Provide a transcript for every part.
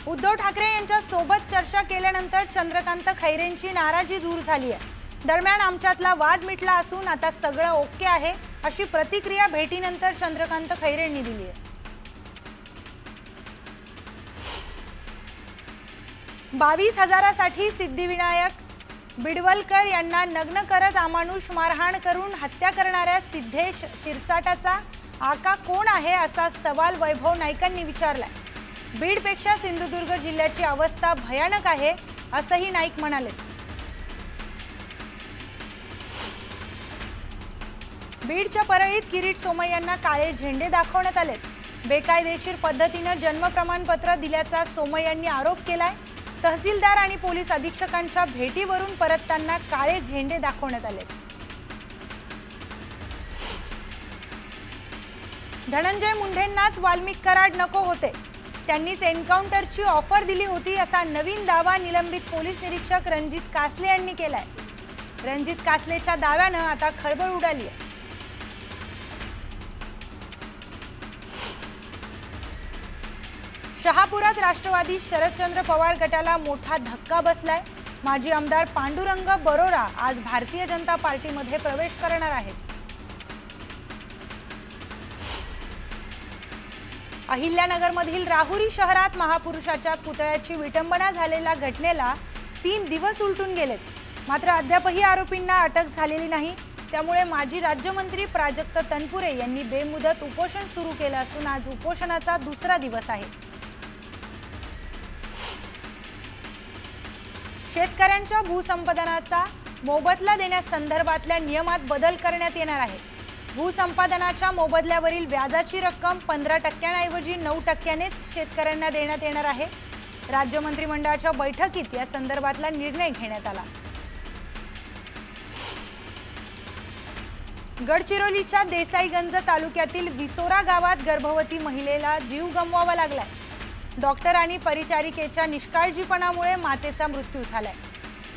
उद्धव ठाकरे यांच्या सोबत चर्चा केल्यानंतर चंद्रकांत खैरेंची नाराजी दूर झाली आहे। दरम्यान आमच्यातला वाद मिटला असून आता सगळं ओके आहे अशी प्रतिक्रिया भेटीनंतर चंद्रकांत खैरेंनी दिली आहे। 22,000साठी सिद्धिविनायक बिडवलकर यांना नग्न करत अमानुष मारहाण करून हत्या करणाऱ्या सिद्धेश शिरसाटाचा आका कोण आहे असा सवाल वैभव नाईकांनी विचारलाय। बीडपेक्षा सिंधुदुर्ग जिल्ह्याची अवस्था भयानक आहे असंही नाईक म्हणाले। बीडच्या परळीत किरीट सोमय्या यांना काळे झेंडे दाखवण्यात आले। बेकायदेशीर पद्धतीने जन्म प्रमाणपत्र दिल्याचा सोमय्या यांनी आरोप केलाय। तहसीलदार आणि पोलीस अधीक्षकांच्या भेटीवरून परतताना काळे झेंडे दाखवण्यात आले। धनंजय मुंढेंनाच वाल्मिक कराड नको होते, त्यांनीच एन्काउंटरची ऑफर दिली होती असा नवीन दावा निलंबित पोलीस निरीक्षक रणजित कासले यांनी केलाय। रणजित कासलेच्या दाव्याने आता खळबळ उडाली आहे। शहापुरात राष्ट्रवादी शरदचंद्र पवार गटाला मोठा धक्का बसलाय। माजी आमदार पांडुरंग बरोरा आज भारतीय जनता पार्टीमध्ये प्रवेश करणार आहेत। अहिल्यानगरमधील राहुरी शहरात महापुरुषाच्या पुतळ्याची विटंबना झालेल्या घटनेला 3 दिवस उलटून गेलेत, मात्र अद्यापही आरोपींना अटक झालेली नाही। त्यामुळे माजी राज्यमंत्री प्राजक्त तनपुरे यांनी बेमुदत उपोषण सुरू केलं असून आज उपोषणाचा दुसरा दिवस आहे। शेतकऱ्यांच्या भूसंपादनाचा मोबदला देण्यासंदर्भातल्या नियमात बदल करण्यात येणार आहे। भूसंपादनाच्या मोबदल्यावरील व्याजाची रक्कम 15%ऐवजी 9%नेच शेतकऱ्यांना देण्यात येणार आहे। राज्य मंत्रिमंडळाच्या बैठकीत या संदर्भातला निर्णय घेण्यात आला। गडचिरोलीच्या देसाईगंज तालुक्यातील विसोरा गावात गर्भवती महिलेला जीव गमवावा लागलाय। डॉक्टर आणि परिचारिकेच्या निष्काळजीपणामुळे मातेचा मृत्यू झालाय।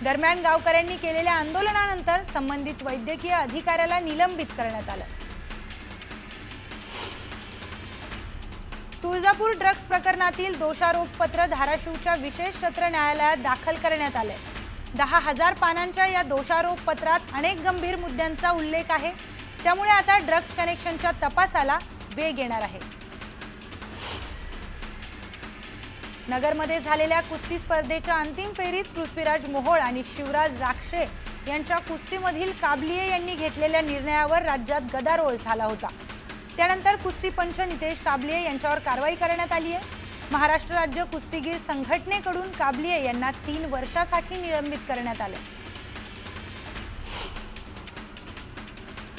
दरम्यान गावकऱ्यांनी केलेल्या आंदोलनानंतर संबंधित वैद्यकीय अधिकाऱ्याला निलंबित करण्यात आलं। तुळजापूर ड्रग्ज प्रकरणातील दोषारोपपत्र धाराशिवच्या विशेष सत्र न्यायालयात दाखल करण्यात आले। 10,000 पानांच्या या दोषारोपपत्रात अनेक गंभीर मुद्द्यांचा उल्लेख आहे। त्यामुळे आता ड्रग्ज कनेक्शनच्या तपासाला वेग येणार आहे। नगरमध्ये झालेल्या कुस्ती स्पर्धेच्या अंतिम फेरीत पृथ्वीराज मोहोळ आणि शिवराज राक्षे यांच्या कुस्तीमधील काबलिये यांनी घेतलेल्या निर्णयावर राज्यात गदारोळ झाला होता। त्यानंतर कुस्ती पंच नितेश काबलिये यांच्यावर कारवाई करण्यात आली आहे। महाराष्ट्र राज्य कुस्तीगीर संघटनेकडून काबलिये यांना 3 वर्षासाठी निलंबित करण्यात आले।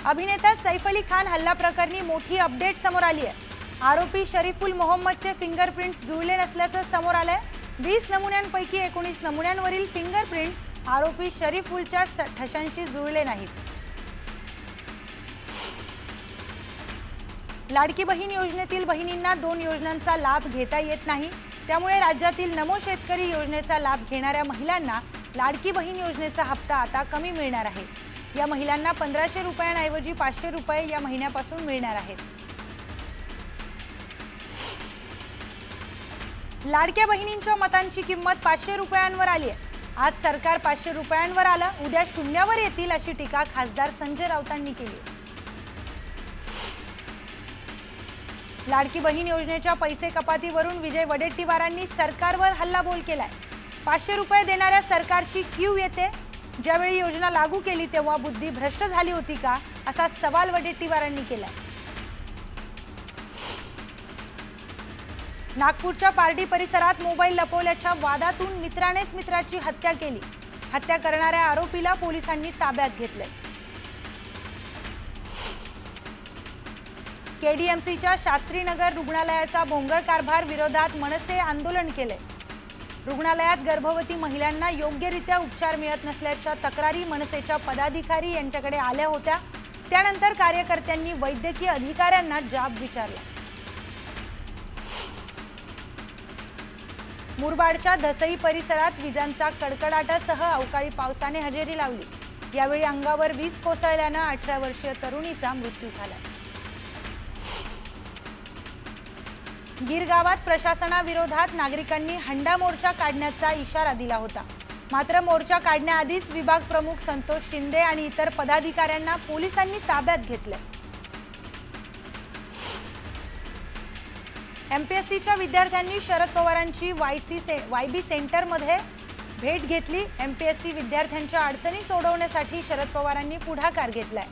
अभिनेता सैफ अली खान हल्ला प्रकरणी मोठी अपडेट समोर आली आहे। आरोपी शरीफुल मोहम्मदचे फिंगरप्रिंट्स जुळले नसल्याचं समोर आलंय। 20 नमुन्यांपैकी 19 नमुन्यांवरील फिंगरप्रिंट्स आरोपी शरीफुलच्या ठशांशी जुळले नाहीत। लाडकी बहीण योजनेतील बहिणींना 2 योजनांचा लाभ घेता येत नाही। त्यामुळे राज्यातील नमो शेतकरी योजनेचा लाभ घेणाऱ्या महिलांना लाडकी बहीण योजनेचा हप्ता आता कमी मिळणार आहे। या महिलांना 1500 रुपयांऐवजी 500 रुपये या महिन्यापासून मिळणार आहेत। लाडक्या बहिणींच्या मतांची किंमत 500 रुपयांवर आली आहे। आज सरकार 500 रुपयांवर आलं, उद्या शून्यावर येतील अशी टीका खासदार संजय राऊतांनी केली। लाडकी बहीण योजनेच्या पैसे कपातीवरून विजय वडेट्टीवारांनी सरकारवर हल्लाबोल केलाय। 500 रुपये देणाऱ्या सरकारची क्यू येते, ज्यावेळी योजना लागू केली तेव्हा बुद्धी भ्रष्ट झाली होती का असा सवाल वडेट्टीवारांनी केलाय। नागपूरच्या पारडी परिसरात मोबाईल लपवल्याच्या वादातून मित्रानेच मित्राची हत्या केली। हत्या करणाऱ्या आरोपीला पोलिसांनी ताब्यात घेतले। केडीएमसीच्या शास्त्रीनगर रुग्णालयाचा भोंगळ कारभार विरोधात मनसे आंदोलन केले। रुग्णालयात गर्भवती महिलांना योग्यरित्या उपचार मिळत नसल्याच्या तक्रारी मनसेच्या पदाधिकारी यांच्याकडे आल्या होत्या। त्यानंतर कार्यकर्त्यांनी वैद्यकीय अधिकाऱ्यांना जाब विचारला। मुरबाडच्या धसई परिसरात विजांचा कडकडाटासह अवकाळी पावसाने हजेरी लावली। यावेळी अंगावर वीज कोसळल्याने 18 वर्षीय तरुणीचा मृत्यू झाला। गीर गावात प्रशासनाविरोधात नागरिकांनी हंडा मोर्चा काढण्याचा इशारा दिला होता। मात्र मोर्चा काढण्याआधीच विभाग प्रमुख संतोष शिंदे आणि इतर पदाधिकाऱ्यांना पोलिसांनी ताब्यात घेतले। एमपीएससीच्या विद्यार्थ्यांनी शरद पवारांची वायबी सेंटरमध्ये भेट घेतली। एमपीएससी विद्यार्थ्यांच्या अडचणी सोडवण्यासाठी शरद पवारांनी पुढाकार घेतलाय।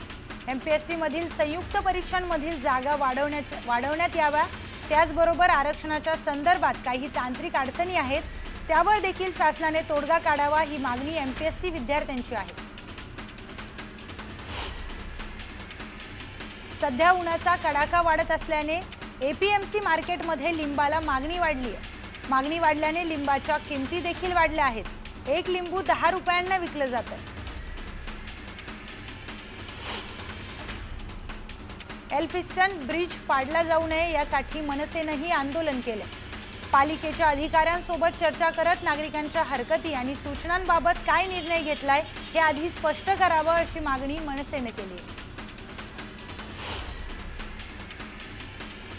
एमपीएससी मधील संयुक्त परीक्षांमधील जागा वाढवण्यात याव्या, त्याचबरोबर आरक्षणाच्या संदर्भात काही तांत्रिक अडचणी आहेत, त्यावर देखील शासनाने तोडगा काढावा, ही मागणी एमपीएससी विद्यार्थ्यांची आहे। सध्या उन्हाचा कडाका वाढत असल्याने एपीएमसी मार्केटमध्ये लिंबाला मागणी वाढली आहे। मागणी वाढल्याने लिंबाच्या किमती देखील वाढल्या आहेत। एक लिंबू 10 रुपयांना विकलं जातं। एल्फिस्टन ब्रिज पाडला जाऊ नये यासाठी मनसेनंही आंदोलन केले। पालिकेच्या अधिकाऱ्यांसोबत चर्चा करत नागरिकांच्या हरकती आणि सूचनांबाबत काय निर्णय घेतलाय हे आधी स्पष्ट करावं, अशी मागणी मनसेने केली।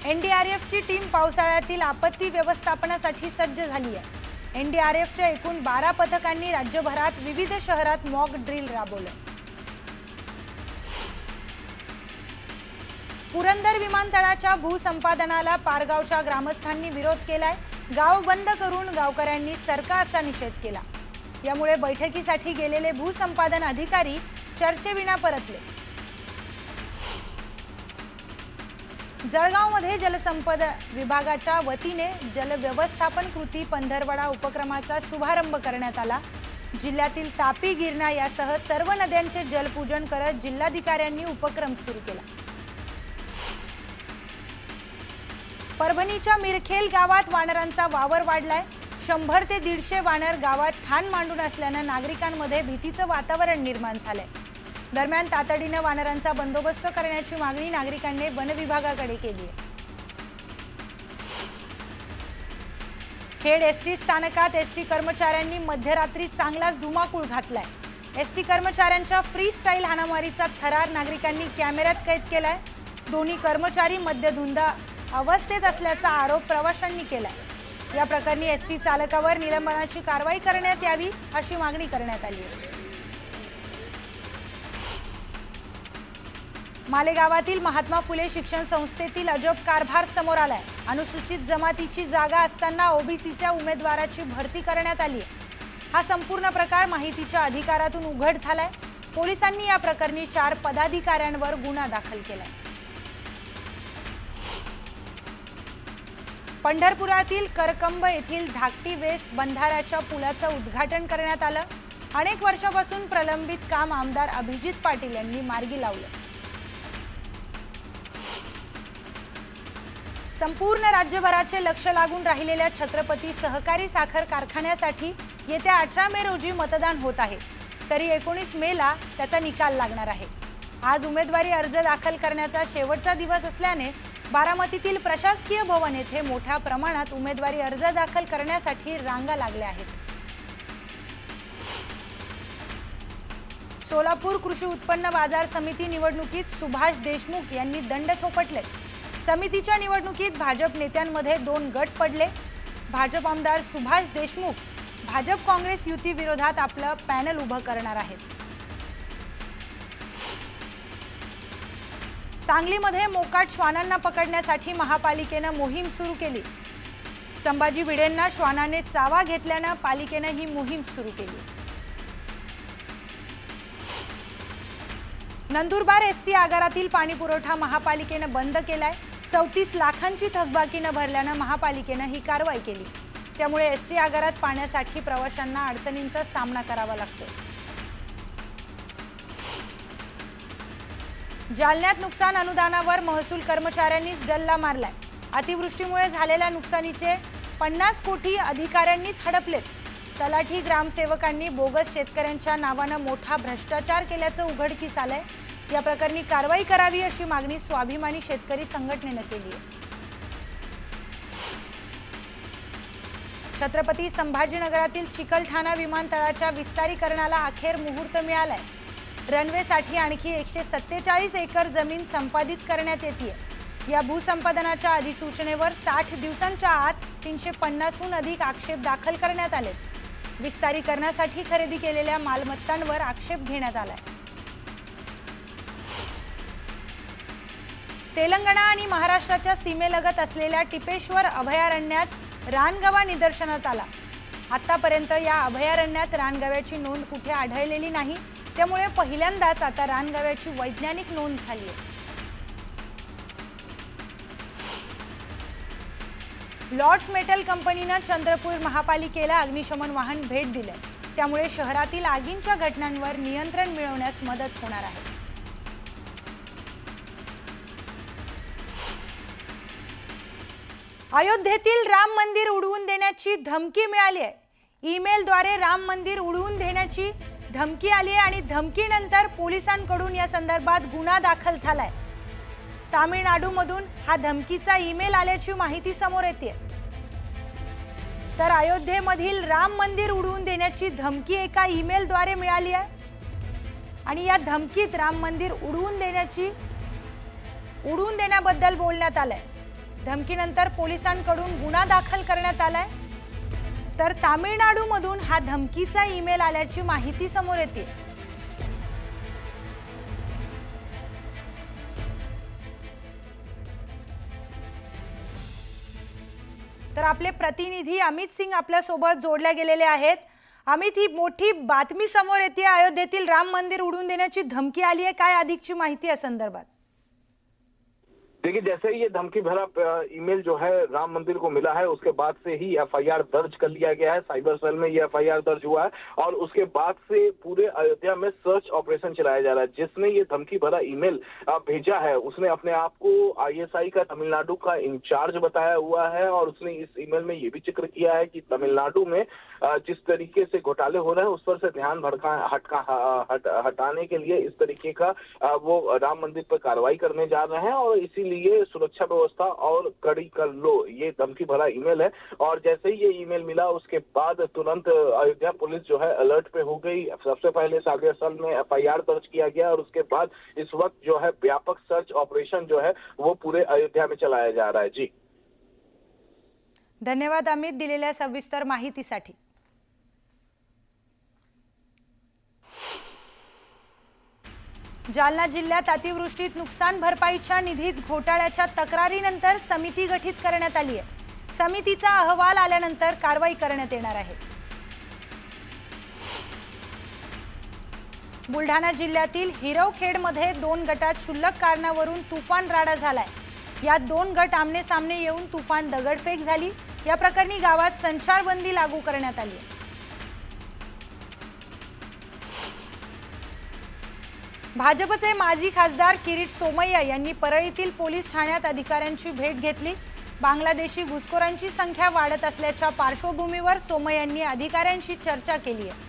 एनडीआरएफची टीम पावसाळ्यातील आपत्ती व्यवस्थापनासाठी सज्ज झाली आहे। एनडीआरएफच्या एकूण 12 पथकांनी राज्यभरात विविध शहरात मॉक ड्रिल राबवलं। पुरंदर विमानतळाच्या भूसंपादनाला पारगावच्या ग्रामस्थांनी विरोध केलाय। गाव बंद करून गावकऱ्यांनी सरकारचा निषेध केला। यामुळे बैठकीसाठी गेलेले भूसंपादन अधिकारी चर्चेविना परतले। जळगावमध्ये जलसंपदा विभागाच्या वतीने जलव्यवस्थापन कृती पंधरवडा उपक्रमाचा शुभारंभ करण्यात आला। जिल्ह्यातील तापी, गिरणा यासह सर्व नद्यांचे जलपूजन करत जिल्हाधिकाऱ्यांनी उपक्रम सुरू केला। परभणीच्या मिरखेल गावात वानरांचा वावर वाढलाय। 100 ते 150 वानर गावात ठाण मांडून असल्याने नागरिकांमध्ये भीतीचं वातावरण निर्माण झालंय। दरम्यान तातडीने वानरांचा बंदोबस्त करण्याची मागणी नागरिकांनी वन विभागाकडे केली आहे। खेड एसटी स्थानकात एसटी कर्मचाऱ्यांनी मध्यरात्री चांगलाच धुमाकूळ घातलाय। एसटी कर्मचाऱ्यांच्या फ्री स्टाईल हाणामारीचा थरार नागरिकांनी कॅमेऱ्यात कैद केलाय। दोन्ही कर्मचारी मद्यधुंद अवस्थेत असल्याचा आरोप प्रवाशांनी केलाय। या प्रकरणी एसटी चालकावर निलंबनाची कारवाई करण्यात यावी, अशी मागणी करण्यात आली आहे। मालेगावातील महात्मा फुले शिक्षण संस्थेतील अजब कारभार समोर आलाय। अनुसूचित जमातीची जागा असताना ओबीसीच्या उमेदवाराची भरती करण्यात आली आहे। हा संपूर्ण प्रकार माहितीच्या अधिकारातून उघड झालाय। पोलिसांनी या प्रकरणी 4 पदाधिकाऱ्यांवर गुन्हा दाखल केलाय। पंढरपुरातील करकंब येथील धाकटी वेस बंधाऱ्याच्या पुलाचं उद्घाटन करण्यात आलं। अनेक वर्षांपासून प्रलंबित काम आमदार अभिजित पाटील यांनी मार्गी लावलं। संपूर्ण राज्यभराचे लक्ष लागून राहिलेल्या छत्रपती सहकारी साखर कारखान्यासाठी येत्या 18 मे रोजी मतदान होत आहे। तरी 19 मेला त्याचा निकाल लागणार आहे। आज उमेदवारी अर्ज दाखल करण्याचा शेवटचा दिवस असल्याने बारामतीतील प्रशासकीय भवन येथे मोठ्या प्रमाणात उमेदवारी अर्ज दाखल करण्यासाठी रांगा लागल्या आहेत। सोलापूर कृषी उत्पन्न बाजार समिती निवडणुकीत सुभाष देशमुख यांनी दंड थोपटले। समितीच्या निवडणुकीत भाजप नेत्यांमध्ये 2 गट पडले। भाजप आमदार सुभाष देशमुख भाजप काँग्रेस युती विरोधात आपलं पॅनल उभं करणार आहेत। सांगलीमध्ये मोकाट श्वानांना पकडण्यासाठी महापालिकेने मोहीम सुरू केली। संभाजी भिडेंना श्वानाने चावा घेतल्याने पालिकेने ही मोहीम सुरू केली। नंदुरबार एसटी आगारातील पाणी पुरवठा महापालिकेने बंद केलाय। 34 लाखांची थकबाकी न भरल्याने महापालिकेने ही कारवाई केली। त्यामुळे एसटी आगारात पाण्यासाठी प्रवाशांना अडचणींचा सामना करावा लागतो। जालन्यात नुकसान अनुदानावर महसूल कर्मचाऱ्यांनीच डल्ला मारलाय। अतिवृष्टीमुळे झालेल्या नुकसानीचे 50 कोटी अधिकाऱ्यांनीच हडपलेत। तलाठी ग्रामसेवकांनी बोगस शेतकऱ्यांच्या नावाने मोठा भ्रष्टाचार केल्याचं उघडकीस आलंय। या प्रकरणी कारवाई करावी अशी मागणी स्वाभिमानी शेतकरी संघटनेने केली आहे। छत्रपती संभाजीनगरातील चिकलठाणा विमानतळाच्या विस्तारीकरणाला अखेर मुहूर्त मिळालाय। रनवेसाठी आणखी 147 एकर जमीन संपादित करण्यात येते। या भूसंपादनाच्या अधिसूचनेवर 60 दिवसांच्या आत 350हून अधिक आक्षेप दाखल करण्यात आले। विस्तारीकरणासाठी खरेदी केलेल्या मालमत्तांवर आक्षेप घेण्यात आलाय। तेलंगणा आणि महाराष्ट्राच्या सीमेलगत असलेल्या टिपेश्वर अभयारण्यात रानगवा निदर्शनात आला। आतापर्यंत या अभयारण्यात रानगव्याची नोंद कुठे आढळलेली नाही, त्यामुळे पहिल्यांदाच आता रानगव्याची वैज्ञानिक नोंद झाली आहे। लॉर्ड्स मेटल कंपनीने चंद्रपूर महापालिकेला अग्निशमन वाहन भेट दिले, त्यामुळे शहरातील आगींच्या घटनांवर नियंत्रण मिळवण्यास मदत होणार आहे। अयोध्येतील राम मंदिर उडवून देण्याची धमकी मिळाली आहे। ईमेलद्वारे राम मंदिर उडवून देण्याची धमकी आली आहे आणि धमकीनंतर पोलिसांकडून या संदर्भात गुन्हा दाखल झालाय। तामिळनाडूमधून हा धमकीचा ईमेल आल्याची माहिती समोर येते। तर अयोध्येमधील राम मंदिर उडवून देण्याची धमकी एका ईमेलद्वारे मिळाली आहे आणि या धमकीत राम मंदिर उडवून देण्याबद्दल बोलण्यात आलंय। धमकीनंतर पोलिसांकडून गुन्हा दाखल करण्यात आलाय। तर तामिळनाडूमधून हा धमकीचा ईमेल आल्याची माहिती समोर येते। तर आपले प्रतिनिधी अमित सिंग आपल्या सोबत जोडले गेलेले आहेत। अमित, ही मोठी बातमी समोर येते, अयोध्येतील राम मंदिर उडवून देण्याची धमकी आली आहे, काय अधिकची माहिती या संदर्भात? देखिए, जैसे ही ये धमकी भरा ईमेल जो है राम मंदिर को मिला है, उसके बाद से ही एफआईआर दर्ज कर लिया गया है। साइबर सेल में ये एफआईआर दर्ज हुआ है और उसके बाद से पूरे अयोध्या में सर्च ऑपरेशन चलाया जा रहा है। जिसने ये धमकी भरा ईमेल भेजा है उसने अपने आप को आईएसआई का तमिलनाडु का इंचार्ज बताया हुआ है और उसने इस ईमेल में ये भी जिक्र किया है कि तमिलनाडु में जिस तरीके से घोटाले हो रहे हैं उस पर से ध्यान हटाने के लिए इस तरीके का वो राम मंदिर पर कार्रवाई करने जा रहे हैं और इसीलिए सुरक्षा व्यवस्था और कड़ी कर लो, ये धमकी भरा ईमेल है। और जैसे ही ये ईमेल मिला उसके बाद तुरंत अयोध्या पुलिस जो है अलर्ट पे हो गई। सबसे पहले सागर सेल में एफआईआर दर्ज किया गया और उसके बाद इस वक्त जो है व्यापक सर्च ऑपरेशन जो है वो पूरे अयोध्या में चलाया जा रहा है। जी धन्यवाद अमित, दिलेल्या सविस्तर माहितीसाठी। जालना जिल्ह्यात अतिवृष्टीत नुकसान भरपाईच्या निधीत घोटाळ्याच्या तक्रारीनंतर समिती गठीत करण्यात आली आहे। समितीचा अहवाल आल्यानंतर कारवाई करण्यात येणार आहे। बुलढाणा जिल्ह्यातील हिरवखेडमध्ये 2 गटात क्षुल्लक कारणावरून तुफान राडा झालाय। यात 2 गट आमने सामने येऊन तुफान दगडफेक झाली। या प्रकरणी गावात संचारबंदी लागू करण्यात आली आहे। भाजपचे माजी खासदार किरीट सोमय्या यांनी परळीतील पोलीस ठाण्यात अधिकाऱ्यांची भेट घेतली। बांगलादेशी घुसखोरांची संख्या वाढत असल्याच्या पार्श्वभूमीवर सोमय्यांनी अधिकाऱ्यांशी चर्चा केली आहे।